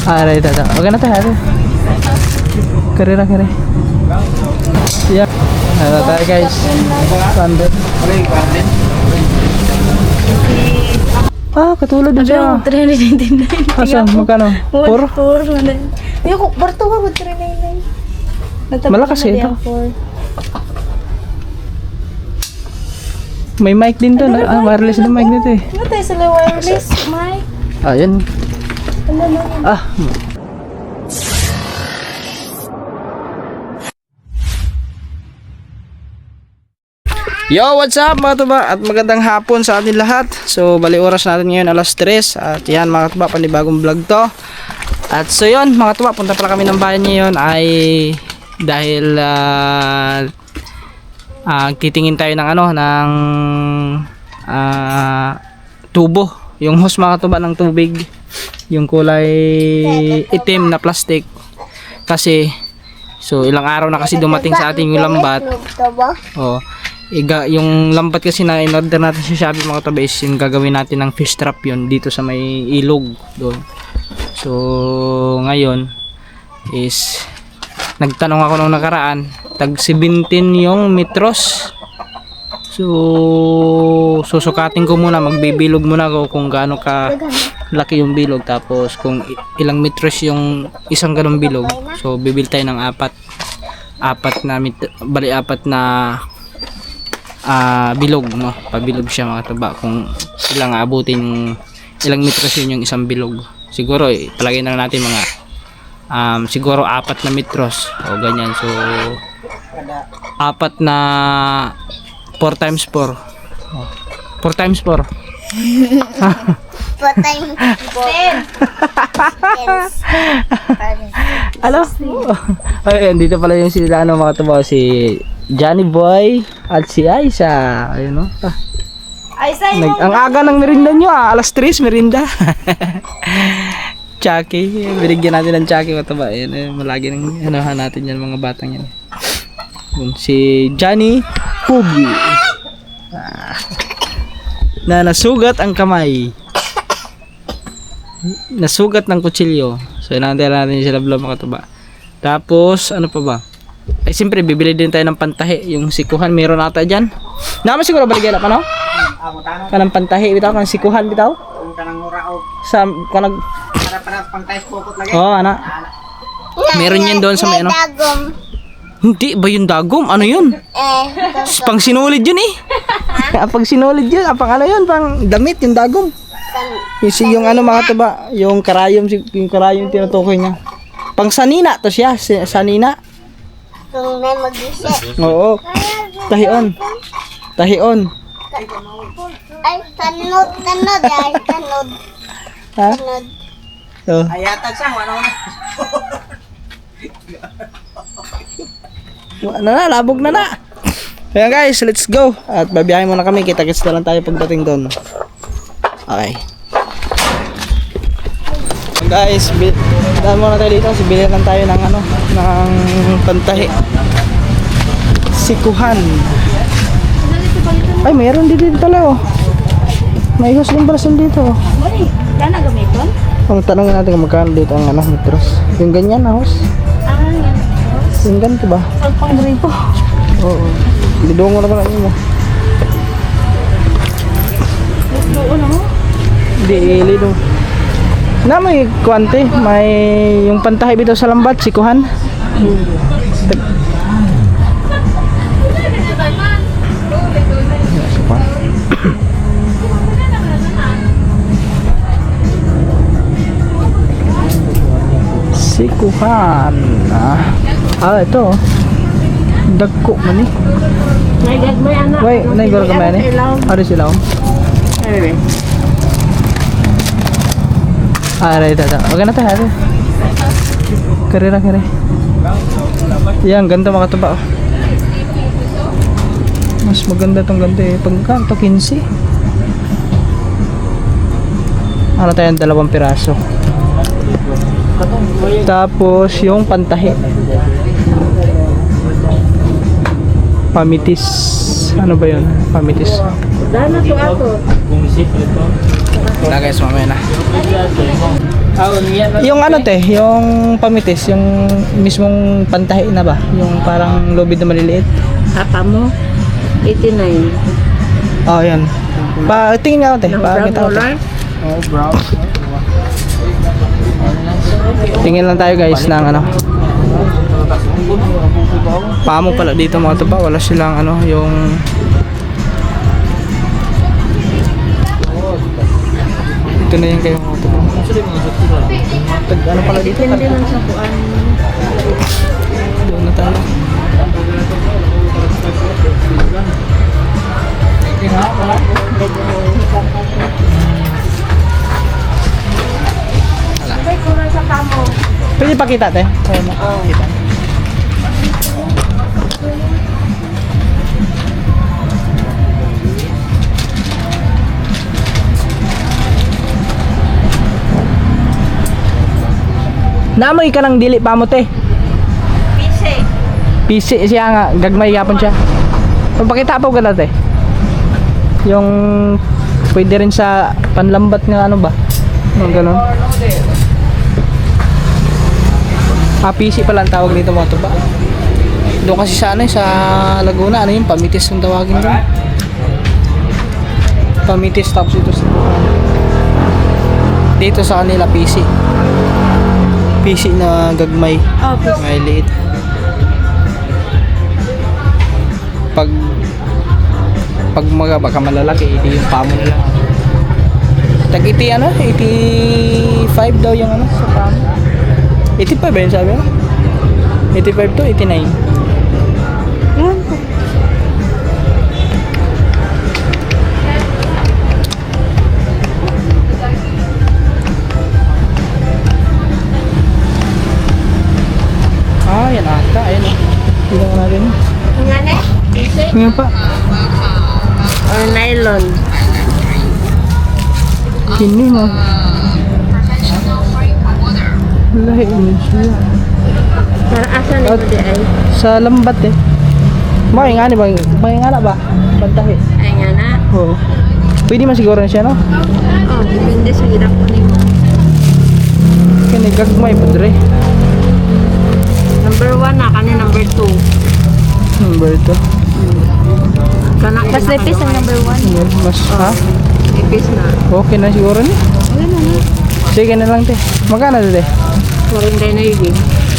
Aray, tata. Wag na tayo. Karera. Yeah. Ano tayo guys? Standard. Ah, katulad din siya. 399. Asa, magkano? 4? 4. Yung barto ko 399. Malakas eh, ito. May mic din to. Wireless na mic nito eh. Ano tayo sa wireless mic? Ayun. Ano? Ah. Yo, what's up mga tuba? At magandang hapon sa atin lahat. So, bali oras natin ngayon alas 3. At yan mga tuba, panibagong vlog to. At so yun mga tuba, punta pala kami ng bayan ngayon ay dahil titingin tayo ng ng tubo. Yung hose mga tuba ng tubig. Yung kulay itim na plastic. Kasi, so ilang araw na kasi dumating sa ating yung lambat. Oh. Yung lambat kasi na in-order natin sa Shopee mga tabi is yung gagawin natin ng fish trap yun dito sa may ilog doon. So ngayon is nagtanong ako nung nakaraan, tag 17 yung metros. So susukatin ko muna, magbibilog muna ako kung gaano ka laki yung bilog, tapos kung ilang metros yung isang ganong bilog. So bibil tayo ng apat na bilog, no? Pabilog siya mga tuba, kung ilang abutin, ilang metros yun yung isang bilog. Siguro palagay na natin mga siguro 4 na metros o ganyan. So 4 na 4 times 4 4 times 4 4 times 4. Ano? Ay, dito pala yung sila mga tuba, si Johnny Boy at si Aisha. Ayun, no? Ang aga ng merinda nyo, alas 3 merinda. Chucky, binigyan natin ng Chucky mataba. Ayun, malagi nang hanahan natin yan mga batang yan. Si Johnny Pugi. Na nasugat ang kamay. Nasugat ng kutsilyo. So inantay natin sila vlog mga tuba. Tapos ano pa ba? Ay siyempre bibili din tayo ng pantahi. Yung sikuhan meron ata dyan. Naman siguro baligyan pa no? Kanang pantahi bitaw, kanang sikuhan bitaw. Kanang muraog. Sa kanang Para pangtais pokot lagi. oh ana. Meron yan doon sa may ano. Hindi ba yung dagom? Ano yun? Pang sinulid yun eh. Pang sinulid yun. Pang ano yun? Pang damit yung dagom. Yung ano mga tuba, yung karayom tinutukoy niya. Pang sanina to siya, sanina. Kung may mag-isip. Oo. Tahion. Ay, tanod. Ha? Oh. Ayatag sang wala na. Na, labog na. Kaya guys, let's go. At babiyahin muna kami, kita-kits na lang tayo pagdating doon. Okay. Guys, daan muna tayo dito. Bilhin lang tayo ng ng pantahi. Sikuhan. Ay, mayroon din pala oh. May hose din pala dito. Mali, yan ang gamiton? Ang tanongin natin kung magkano dito ang metros. Yung ganyan na hose. Yan. Yung ganito ba? Pang-gripo. Oo. Lidungo na pala mo. Doon mo? Hindi, lidong. Na may kuwante, may yung pantahi dito sa lambat, sikuhan. Sikuhan. Ito. Dagko man eh. May anak. Wait, naigor ka man eh. Ano sila oh? Aray, tata. Wag na tayo. Karera. Yan, ganda mga tuba. Mas maganda tong ganda eh. Pagkanto 15. Ano tayo, 2 piraso. Tapos yung pantahi. Pamitis. Ano ba yun? Pamitis. Dana to ako. Na guys, mamaya na. Yung ano te, yung pamitis, yung mismong pantahi na ba? Yung parang lubid na maliliit. Hapa mo, 89. Oh, yan. Tingin nga ako te. Ng Pakita ko te. $1. Oh, brown. Tingin lang tayo guys ng ano. Pamo pala dito mga tuba. Wala silang ano, yung ito na yung kayo mga tuba. Ano pala dito? Depende lang sa kuan. Doon na tayo. Pwede pakita te? Kita. Naamoy ka ng dili pa mo te. Pisi siya nga, gagmay yapon siya. Pagpakita po ka te. Yung pwede rin sa panlambat nga ano ba? Yung ganun. PC pala ang tawag dito mga tuba. Doon kasi sa ano sa Laguna, ano yung pamitis yung tawagin doon. Pamitis tapos ito sa dito sa kanila PC. PC na gagmay. Oh, May liit. Pag baka malalaki, hindi yung pamo nila. Tag 80 ano? 85 daw yung ano sa pamo. 85 ba yun sabi mo? 85 to 89. yan. Yan ata. Ayan o. Tingnan ko natin. Nga na, PC Ngayon pa. or nylon. Kini mo. Lahi mo siya. Para asa ni mo di ay? Sa lambat eh. May nga ni ba? May nga na ba? Pantahi. Ay nga na. Oo. Pwede man siguro na siya no? Oh, depende sa hirap ko ni mo. Kini gagmay po dre. Number 1 na, kani number 2. Number ito. Kana mas lepis ang number 1. Mas ha? Lepis na. Okay na siguro ni. Wala na na. Sige na lang te. Magkano te? 49 na yun.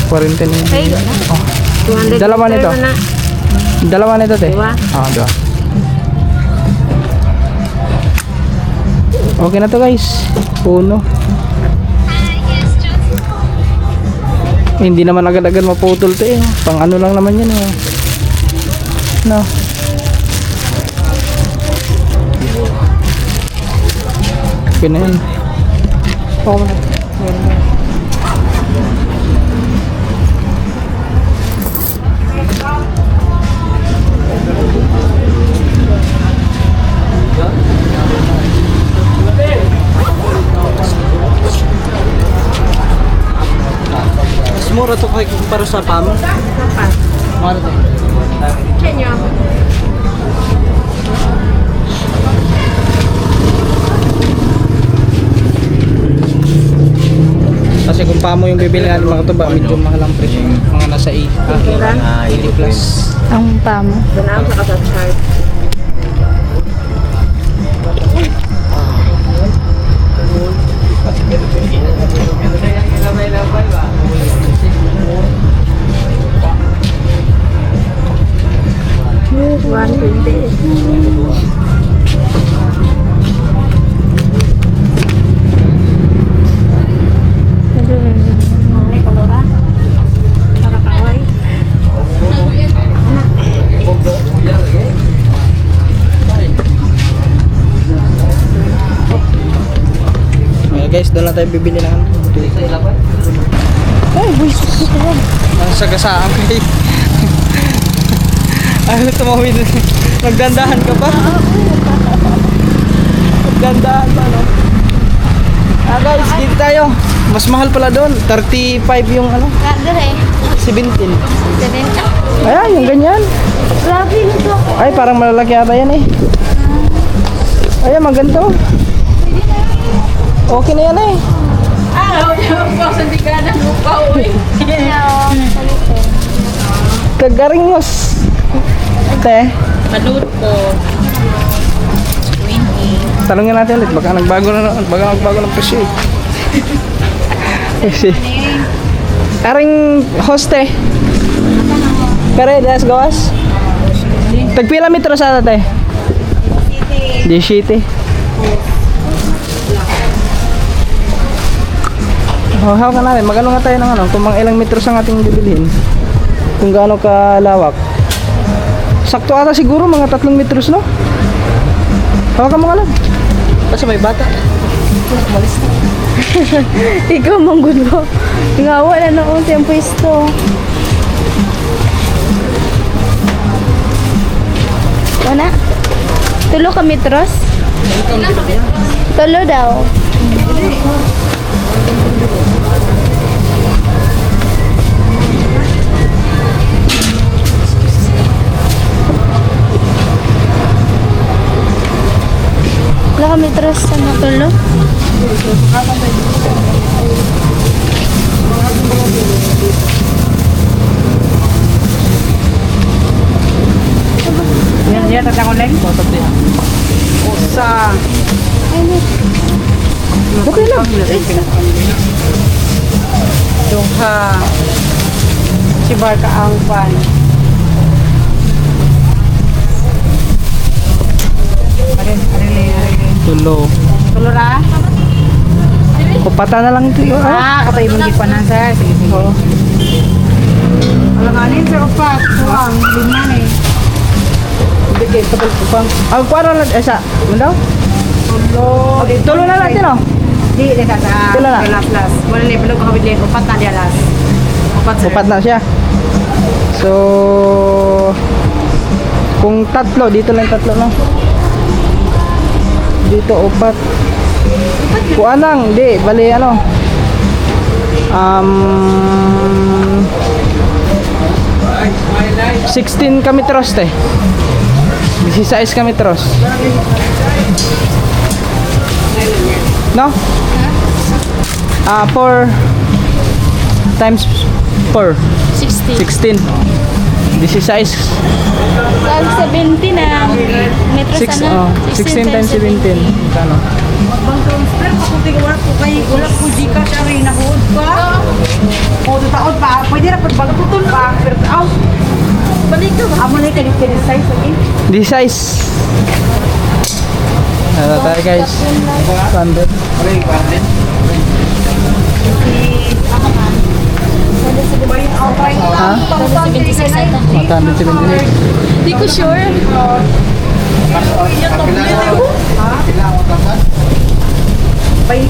40 na yun. Ay, Oh. 200 Dalawa nito. na. Dalawa nito te. Diba? Diba. Okay na to guys. Puno. Hindi naman agad-agad maputol to eh. Pang ano lang naman yan eh. No. Okay na yun. Oo na. Mas mura to kay kumpara sa pamo. Kapat. Mura to. Kenyo. Kasi kung pamo yung bibili natin mga tuba, medyo mahal ang presyo. Mga nasa 80 plus. Ang tamo. Ganaan sa kasat chart. Guys, doon lang tayo bibili ng ano. Ay, buisit ko ka. Ang sagasaan kayo. Ano tumawid? Nagdandahan ka pa? Nagdandahan pa, no? Guys, dito tayo. Mas mahal pala doon. 35 yung ano. Ganda eh. 17. Ganito. Ayan, yung ganyan. Grabe nito. Ay, parang malalaki ata yan eh. Ayan, maganda. Okay na yan eh. Kagaringos. Te, Balut ko. 20. talungin natin ulit. Baka nagbago ng presyo eh. Kasi, aring hoste. Kare, das gawas. Tagpila metro sa ate? 17. Haw ka natin. Magano nga tayo ng ano, kung mga ilang metros ang ating bibilhin. Kung gaano kalawak. Sakto ata siguro mga 3 metros, no? Hawakan mo ka lang. Kasi may bata. Ikaw manggod mo. Nga wala na akong siyang pwesto. Wala? Tulo ka metros? Tulo daw. Wala ka metros sa tulo? Yan, tatang ulit. Usa. Okay lang. Duha. Sibar ka ang pan. Arili. Tulo. Tulura? Kupata na lang ito yun. Kapay mong gipanan, sir. Sige. Oo. Alanganin, sir, upat. Tuwang, lima eh. Bigay sa pagpupang. Ang kwara lang, sa, ano daw? Tulo na natin, oh. Di, deka sa Pila na? plus. Wala na, pero kakabit din. Upat na di alas. Upat, sir. Upat na siya. So, kung tatlo, dito lang tatlo, no? Dito, upat. Kung anang, di, bali, ano? 16 kami tros, te. 16 kami tros. No? 4 times 4. 60. 16. 16. Pag 70 na metros 6, na. 16 times 17. Kano? Bang transfer, pakunti ko wala po kayo. Wala po di ka siya rin. Nakuod pa. O, taon pa. Pwede na pag bagutol pa. Pero, aw. Balik ka ba? Amo na yung kanit size, okay? 16. Ano tayo guys? Standard. Ha? 76 ata. 178. Di ko sure. Bay,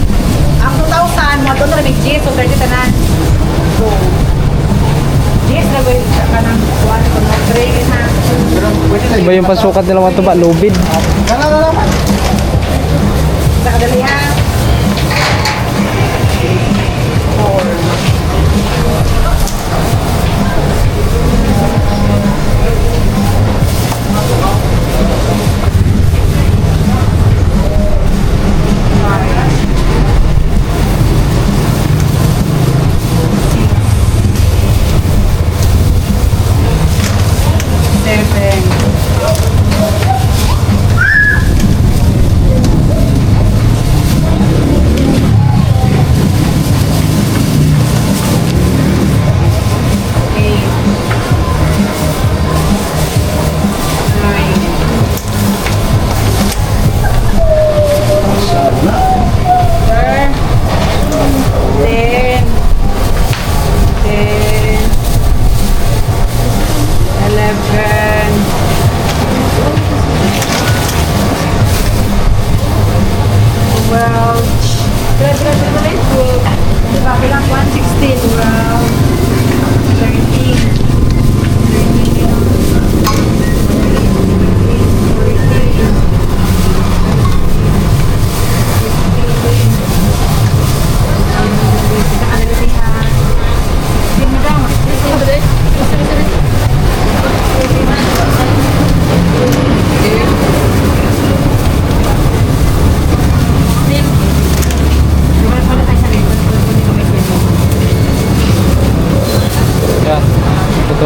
ang 2,000, mga doon na may G, so 30 tanan. So, G na ba yung ka ng 1, kung mag-3 ha? Iba yung pasukat nila mga tuba, lubid. Sa kadali ha? 13.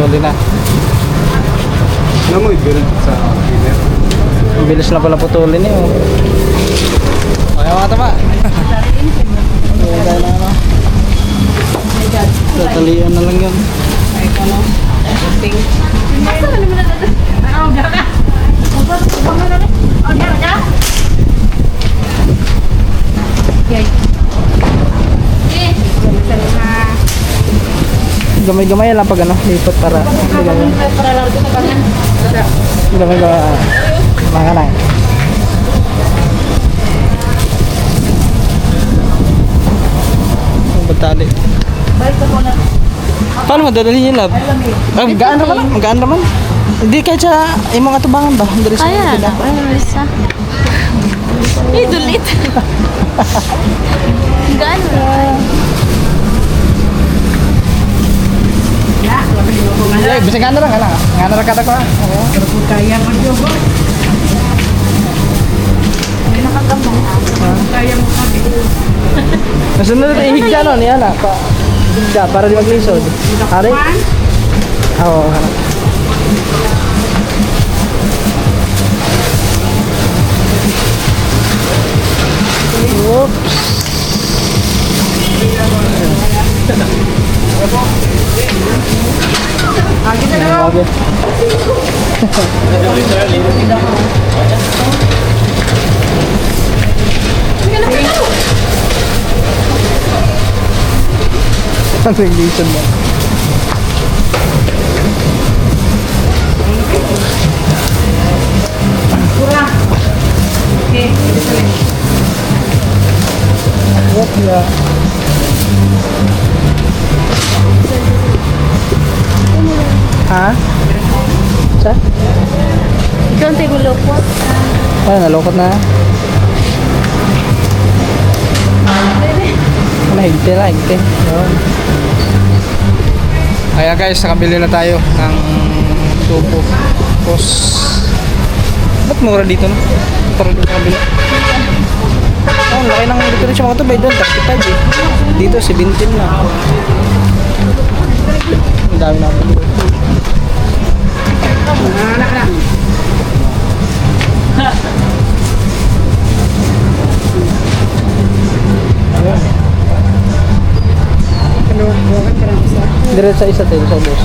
huli na. Alam mo, i-build sa inner. Ang bilis na pala putulin eh. Oh. Okay mga taba. Ayan tayo na ano. Tatalian na lang yun. Gamay-gamay lang pag ano, lipat para gamay-gamay mga na. Ang batali. Paano mo dadalhin yung lab? Magaan naman, magaan naman. Hindi kahit sa imong atubangan ba? Dari sa Ayan, pila. ayan, isa. Idulit. Gano'n. Ay, bisa ngana lang, ngana lang kata ko. Kaya mo yun. May nakagamang. Kaya mo kami. Nasunod na ihigda nun, yan ah. Higda, para di maglisod. Hari? Oo, harap. Oops. Okay. Ang regulation mo. Kurang. Okay. What ya? Ha? Sa? Ikaw ang tigulo po. Ay, nalukot na. Higte na, higte. Yun. Kaya guys, nakabili na tayo ng tubo. Tapos, ba't mura dito no? Para dito nakabili. Oh, laki ng dito rin siya mga tubay doon, 35 eh. Dito, 17 na. Ang dami namin dito. Anak lang. Dire sa isa tayo sa bus.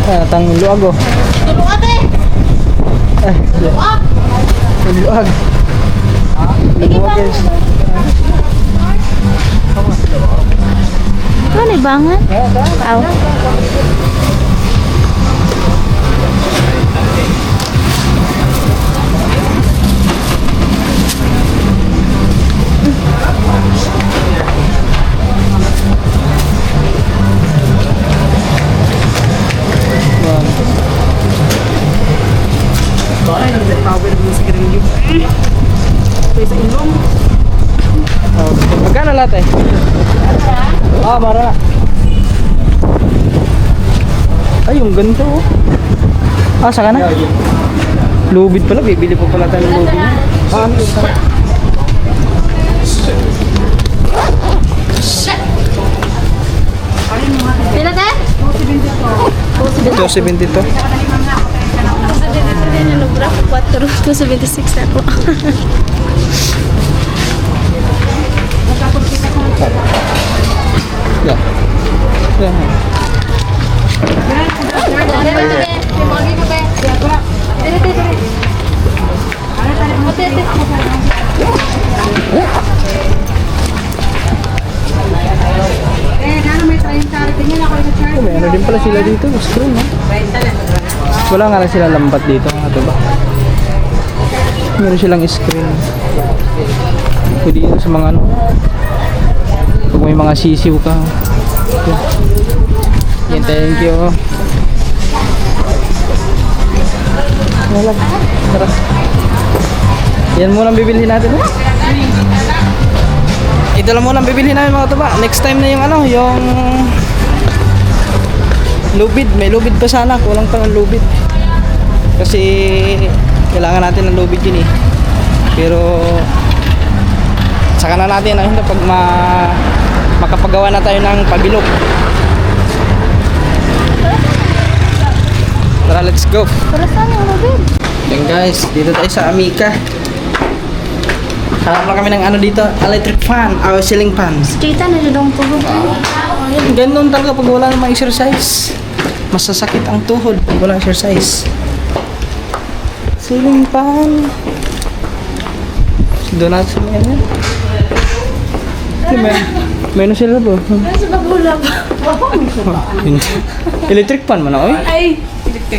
Ah, tang luag oh. Tulungan eh! Eh, luag. Luag. Luag guys. Ikaw na ibangan? Aw. Power mo sa grilyo. Ito sa ilong. Oh, magkano lahat eh? Ah, mara. Ay, yung ganito oh. Ah, saka na? Lubid pala, bibili pa pala tayo ng lubid. Ah, ano yun? Pila tayo? 272. 272 din yung lubra. 276 ako. Yeah. Yeah. May 30 tingin ako sa chart. Oh, may ano din pala sila dito, screen no? Wala nga lang sila lambat dito, ano ba? Meron silang screen. Pwede yun sa mga ano. Kung may mga sisiw ka. Yan, thank you. Wala. Tara. Yan muna ang bibilhin natin. Ito lang muna ang bibilhin namin mga tuba. Next time na yung ano, yung lubid. May lubid pa sana. Kulang pa ng lubid. Kasi kailangan natin ng lubid yun eh. Pero saka na natin ano, pag makapagawa na tayo ng pabilog. Tara, let's go. Para saan yung Robin? Yan guys, dito tayo sa Amica. Hanap lang kami ng ano dito, electric fan, ceiling fan. Kita na dyan ang tubog. Ganun talaga pag wala namang exercise. Masasakit ang tuhod pag wala exercise. Ceiling fan. Doon natin sa mga yan. Meron sila po. Nasa babula pa. Electric fan man oy. Ay,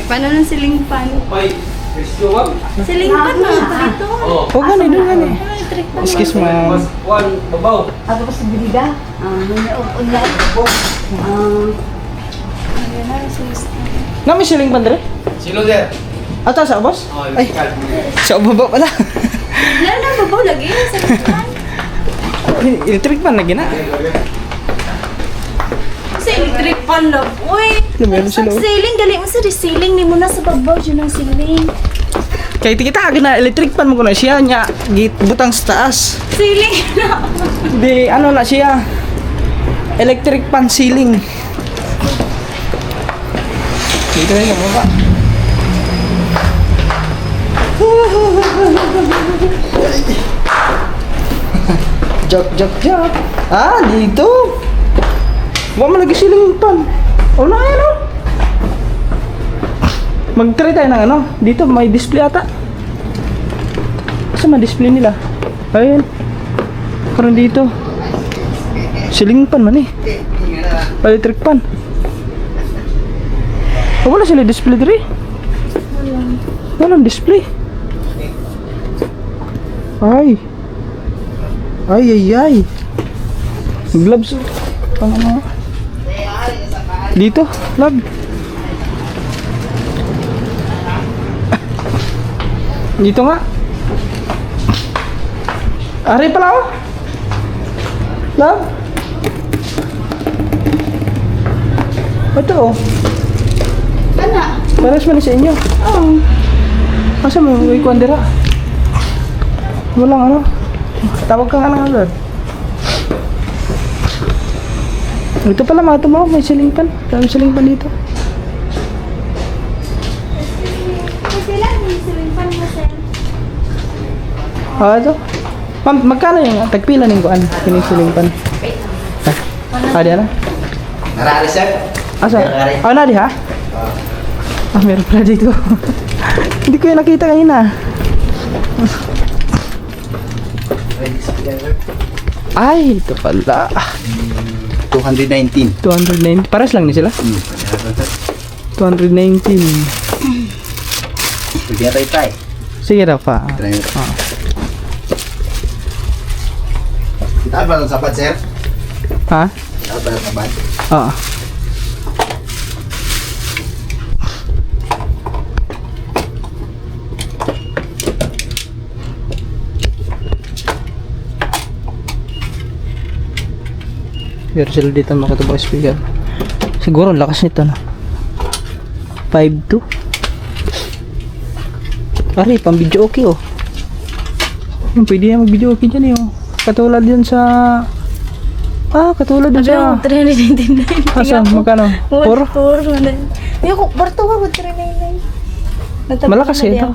paano ng siling pan? Siling pan na dito. Oh, gani doon gani. Electric pan. Excuse me. Ako pa sa bilida. Online. Nami ceiling fan dire? Sino sir? Ata sa boss? Ay. Sa baba pala. Lalo na babaw lagi sa pan. Electric fan lagi na. Sa electric pan love. Uy, Meron sa sila. ceiling, gali mo sa ceiling ni mo na sa babaw dyan ang ceiling. Kaya kita agad na electric fan mo ko na siya nya butang sa taas. Ceiling na. Di ano na siya. Electric fan ceiling. Dito na yung baba. Jok. Ah, dito. Huwag mo lagi ceiling fan. O na yan o. Mag-try tayo ng ano. Dito may display ata. Saan ma-display nila? Ayun. Karon dito. Ceiling fan man eh. Electric fan. Oh, wala sila display diri. Walang display. Ay. Gloves. Ano? Dito, lab. Dito nga. Ari pala oh. Lab. Ito oh. Ana? Paras man sa inyo. Oo. Asa mo may kwandera? Walang ano. Tawag ka nga na agad. Ito pala mga tumaw, may ceiling fan. May ceiling fan dito. Kasi lang yung siling pan mo sir. Ito. Ma'am, magkano yung tagpila ng kuan? Kining ceiling fan. Di na? Narari sir? Asa? Na di ha? Meron pala dito. Hindi ko yung nakita kanina. Ay, ito pala. 219. 290. Paras lang ni sila. 219. Pwede na tayo tayo. Sige daw pa. Try mo. Kita ba ng sapat sir? Ha? Kita ba ng sapat? Oo. Pero sila dito makatubang speaker. Siguro ang lakas nito na. 5.2. Pare, pang video okay oh. Pwede yan mag video okay dyan eh oh. Katulad yan sa... katulad dun sa... 399. Asa, magkano? 4? 4. Yung barto ka, 399. Malakas eh, ito.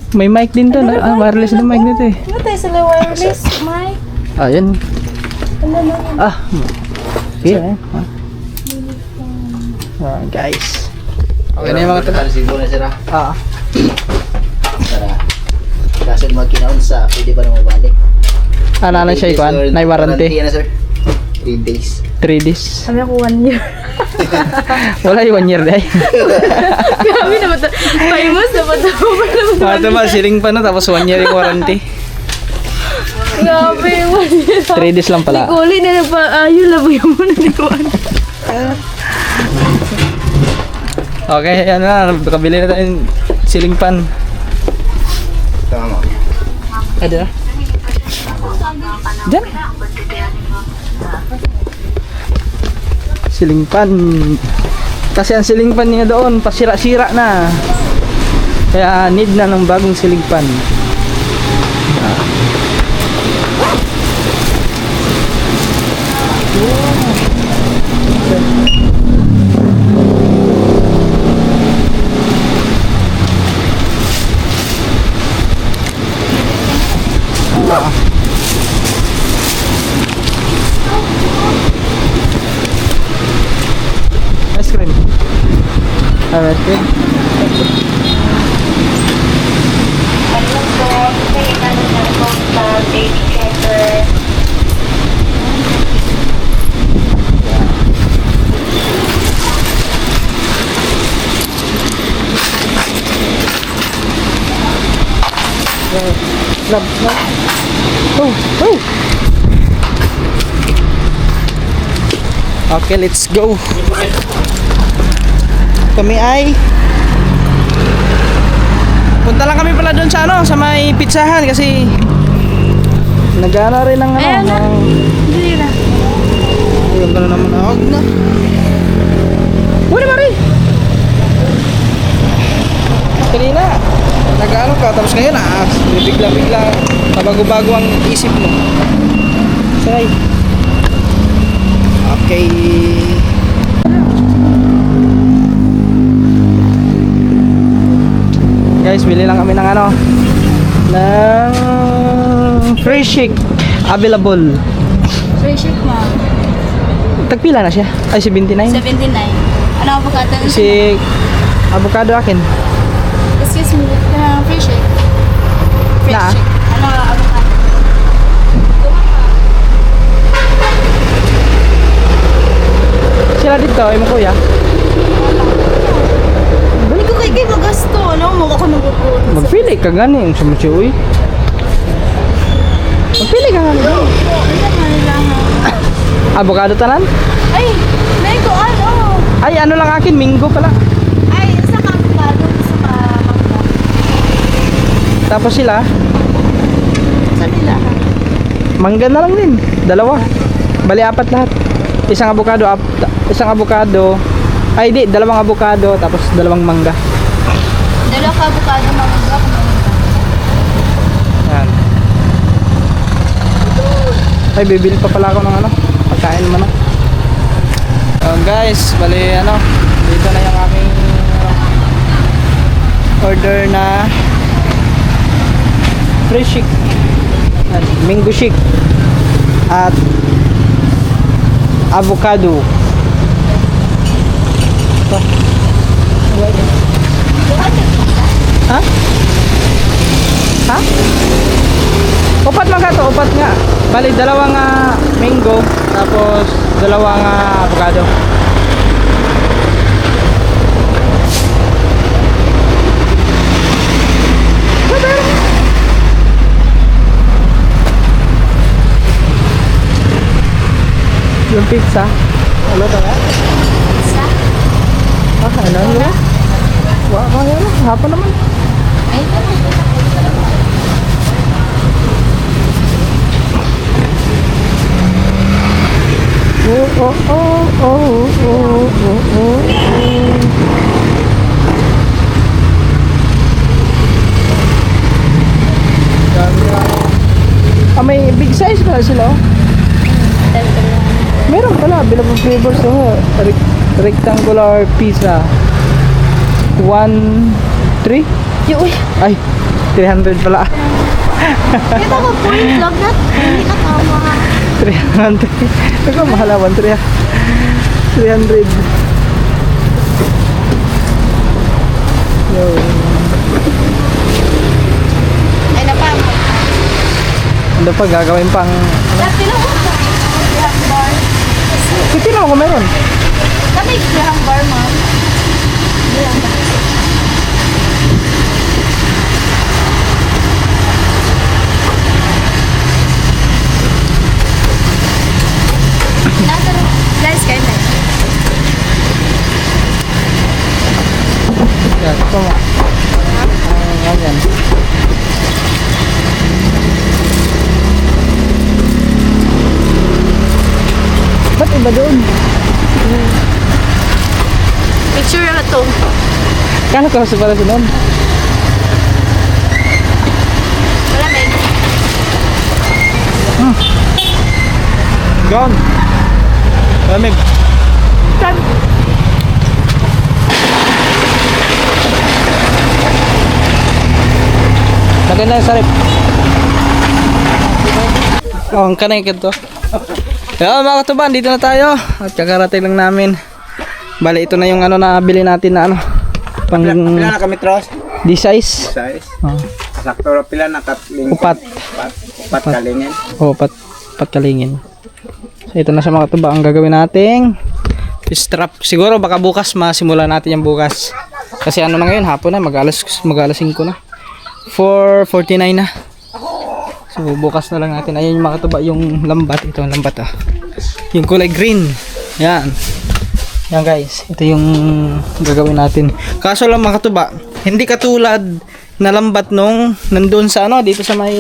May mic din to. Wireless na mic nito eh. Ano tayo sila wireless, mic? Yan. Ano? Okay. Guys. Okay na yung mga Tara siguro na sir Ah. Tara. Kasi magkinaon sa pwede ba na mabalik? Ano siya ikuan? Nay warranty. Na sir. 3 days. 3 days. Sabi ako 1 year. Wala yung 1 year dahil. Grabe na ba ito? Famous na ba ito? Ito ba, siling pa na tapos 1 year yung warranty. Grabe, 1 year. 3 days lang pala. Naguli na nagpa-ayo lang mo yung muna ni Juan. Okay, yan na. Kabili na tayong ceiling fan. Tama. Ada na. Diyan. Ceiling fan. Kasi ang ceiling fan niya doon, pasira-sira na. Kaya need na ng bagong ceiling fan. Oo. Ice cream. Ice cream. Love. Oh, oh. Okay, let's go. Kami ay punta lang kami pala doon sa ano, sa may pizzahan kasi nagana rin ng ano. Ayan na. ng- Hindi na. Ayun ka na naman. Huwag na. Uy, Mari! Kanina, nag-ano ka, tapos ngayon bigla-bigla, bago-bago ang isip mo. Say. Okay. Guys, bili lang kami ng ano, ng free shake available. Free shake mo. Tagpila na siya? Ay, 79? 79. Ano ang pagkatan? Si avocado akin. Excuse me, free shake. Free Na? shake. Ano ang avocado? Sila dito, ay mo kuya. Balik ko kay magasto. Ano mo ako nagpupunta? Magpili ka gani yung sumuchi, uy. Magpili ka gani. Avocado tanan? Ay, mango ano? Ay, ano lang akin, minggo pala. Ay, isa ka avocado, isa ka mangga. Tapos sila, Sa nila. mangga na lang din. Dalawa. Bali, apat lahat. Isang avocado. Ay, di, dalawang avocado, tapos dalawang mangga. Dalawa ka avocado, mangga. Yan. Ay, bibili pa pala ako ng ano, pagkain mo na. Guys, bali ano, dito na yung aking order na free shake. Yan, mango shake at avocado. Ito. Ha? Ha? Upat man ka to, upat nga. Bali, dalawang mango, tapos dalawang avocado. Yung pizza. Ano ba nga? Isa? Ano yun? Wala yan. Hapon naman. Ay, Oh, oh, oh, oh, oh, oh, oh. May big size pala sila. Oh. Meron pala, bilang flavors. Oh. Rectangular pizza. 1, 3? uy. Ay, 300 pala. Kita ko po yung vlog na. Hindi ka tama. 300. Ito mahal 300. Yo. Ay, napama. Ano pa gagawin pang Dati lang ko sa graham bar. Kasi na ako meron. Kami graham bar, ma'am. Graham bar. Nasa guys, kain na. Yan, ito mo. Ganyan. Ba't iba doon? Picture na to. Kano ka sa pala doon? Wala, Meg. Gone. Lamig. Lagay na yung sarip. Oh, ang kanay to. Yo, mga katuban, dito na tayo. At kakarating lang namin. Bali, ito na yung ano na bili natin na ano. Pang Pila na kami tros? D-size. Size. Oh, Sakto ra pila na katling. upat. Upat kalingin. Oh, patkalingin. So, ito na sa mga katuba ang gagawin nating strap. Siguro baka bukas masimula natin yung bukas. Kasi ano na ngayon, hapon na, mag-alas 5 na. 4:49 na. So bukas na lang natin. Ayun yung mga katuba, yung lambat. Ito ang lambat ah. Yung kulay green. Yan. Yan guys. Ito yung gagawin natin. Kaso lang mga katuba, hindi katulad na lambat nung nandun sa ano, dito sa may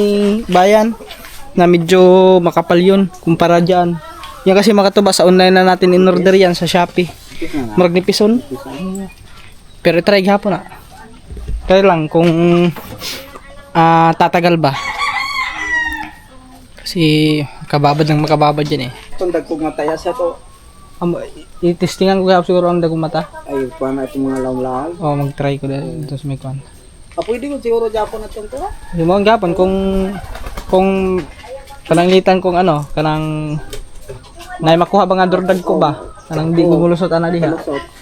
bayan. Na medyo makapal yun. Kumpara dyan. Yan kasi mga katuba, sa online na natin in-order yan sa Shopee. Magnipison. Pero try hapon na. Try lang kung tatagal ba. Kasi makababad ng makababad yan eh. Itong dagkog mataya sa to. I-testingan ko kaya siguro ang dagong mata. Ay, kuha na itong mga law-law. O mag-try ko dito sa may kwan. Pwede ko siguro Japon na itong to. Yung mga gapon kung pananglitan kong ano, kanang nay makuha ba nga dordag ko ba? Kanang di gumulusot ana diha.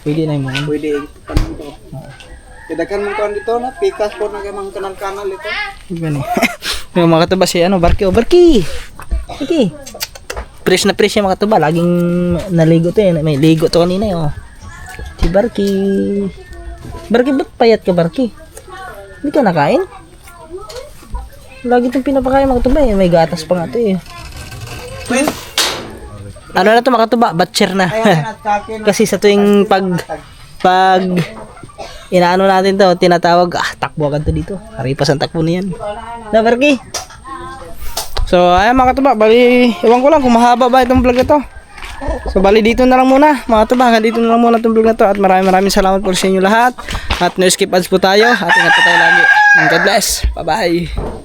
Pwede na mo. Pwede kanang to. Kidakan mo kuan dito na pikas po na kay mga kanal ito. Gani. Yung mga katuba si ano, Barky. Oh, Barky. Barky. Fresh na fresh yung mga katuba. Laging naligo to eh. May ligo to kanina eh. Oh. Si Barky. Barky, ba't payat ka, Barky? Hindi ka nakain? Lagi itong pinapakain mga katuba eh. May gatas pa nga to eh. Ano na to mga katuba? Batcher na. Kasi sa tuwing pag inaano natin to, tinatawag, takbo agad to dito. Haripas ang takbo niyan. Na, Barky? So, ayan mga katuba, bali, ewan ko lang kung mahaba ba itong vlog na to. So, bali dito na lang muna, mga katuba, hanggang dito na lang muna itong vlog na to. At maraming salamat po sa inyo lahat. At no skip ads po tayo, at ingat po tayo lagi. And God bless. Bye-bye.